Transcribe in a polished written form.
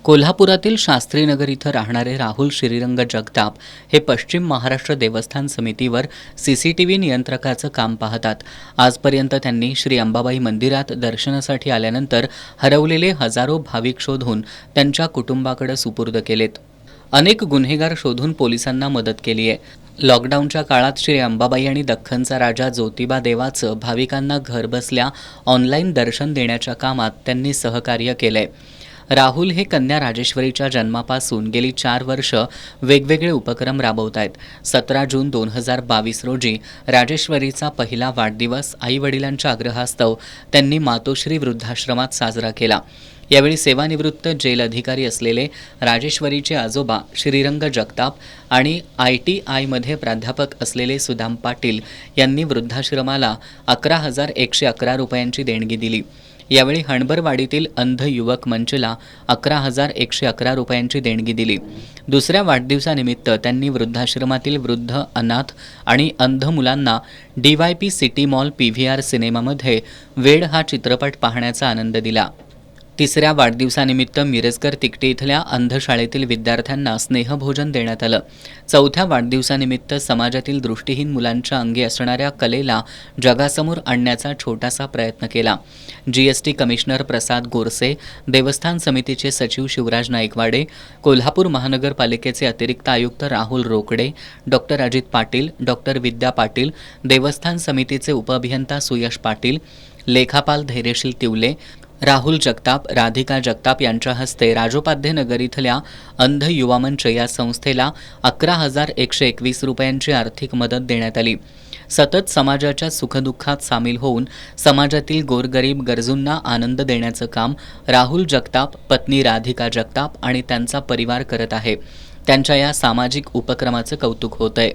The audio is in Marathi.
कोल्हापुरातील शास्त्रीनगर इथं राहणारे राहुल श्रीरंग जगताप हे पश्चिम महाराष्ट्र देवस्थान समितीवर सीसीटीव्ही नियंत्रकाचं काम पाहतात. आजपर्यंत त्यांनी श्री अंबाबाई मंदिरात दर्शनासाठी आल्यानंतर हरवलेले हजारो भाविक शोधून त्यांच्या कुटुंबाकडे सुपूर्द केलेत. अनेक गुन्हेगार शोधून पोलिसांना मदत केली आहे. लॉकडाऊनच्या काळात श्री अंबाबाई आणि दख्खनचा राजा ज्योतिबा देवाचं भाविकांना घरबसल्या ऑनलाईन दर्शन देण्याच्या कामात त्यांनी सहकार्य केलंय. राहुल हे कन्या राजेश्वरीच्या जन्मापासून गेली 4 वर्ष वेगवेगळे उपक्रम राबवत आहेत. 17 जून 2022 रोजी राजेश्वरीचा पहिला वाढदिवस आईवडिलांच्या आग्रहास्तव त्यांनी मातोश्री वृद्धाश्रमात साजरा केला. यावेळी सेवानिवृत्त जेल अधिकारी असलेले राजेश्वरीचे आजोबा श्रीरंग जगताप आणि ITIमध्ये प्राध्यापक असलेले सुदाम पाटील यांनी वृद्धाश्रमाला 11,111 रुपयांची देणगी दिली. यावेळी हणबरवाडीतील अंध युवक मंचला 11,111 रुपयांची देणगी दिली. दुसऱ्या वाढदिवसानिमित्त त्यांनी वृद्धाश्रमातील वृद्ध, अनाथ आणि अंध मुलांना DYP सिटी मॉल PVR सिनेमामध्ये वेड हा चित्रपट पाहण्याचा आनंद दिला. तिसऱ्या वाढदिवसानिमित्त मिरजकर तिकटी इथल्या अंधशाळेतील विद्यार्थ्यांना स्नेहभोजन देण्यात आलं. चौथ्या वाढदिवसानिमित्त समाजातील दृष्टीहीन मुलांच्या अंगी असणाऱ्या कलेला जगासमोर आणण्याचा छोटासा प्रयत्न केला. GST कमिशनर प्रसाद गोरसे, देवस्थान समितीचे सचिव शिवराज नाईकवाडे, कोल्हापूर महानगरपालिकेचे अतिरिक्त आयुक्त राहुल रोकडे, डॉक्टर अजित पाटील, डॉक्टर विद्या पाटील, देवस्थान समितीचे उपअभियंता सुयश पाटील, लेखापाल धैर्यशील तिवले, राहुल जगताप, राधिका जगताप यांच्या हस्ते राजोपाध्ये नगर इथल्या अंध युवा मंच या संस्थेला 11,121 रुपयांची आर्थिक मदत देण्यात आली. सतत समाजाच्या सुखदुःखात सामील होऊन समाजातील गोरगरीब गरजूंना आनंद देण्याचं काम राहुल जगताप, पत्नी राधिका जगताप आणि त्यांचा परिवार करत आहे. त्यांच्या या सामाजिक उपक्रमाचं कौतुक होतंय.